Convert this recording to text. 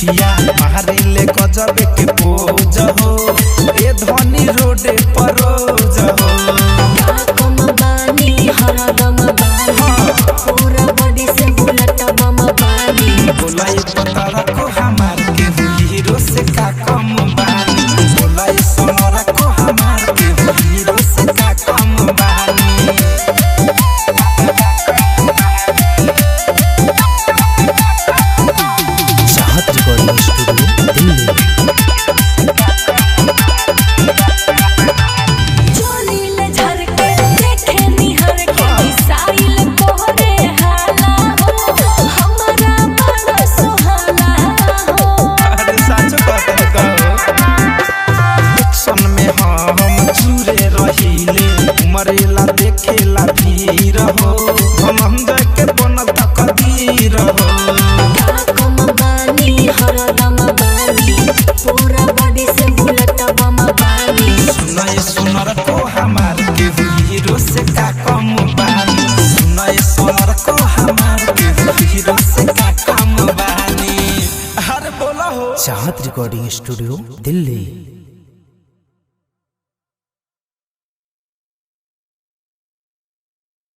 पिठिया मारिले गजब के पोज हो ए धनी रोडे पर रोज हो कम बानी हरदम बानी पूरा बॉडी से बुलेट बम बानी बोलाई पता रखो हमार के हीरो से का कम बानी बोलाई सुनो रखो हमार के हीरो से का कम बानी चाहत रिकॉर्डिंग स्टूडियो दिल्ली। चोरीले झरके देखे निहर के मिसाइल कोहरे हाला हो हमारा बड़ा सुहाना हो। अरे सच बात एक्शन में हम चूरे रहिले मरेला देखेला भीर हो हम जाके बनल तकदीर हो कम बानी हरदम बानी पूरा बॉडी से बुलेट बम बानी सुनाए सुनर को हमार के हीरो से का कम बानी सुनाए सुनर को हमार के हीरो से का कम बानी हर बोला हो चाहत रिकॉर्डिंग स्टूडियो दिल्ली।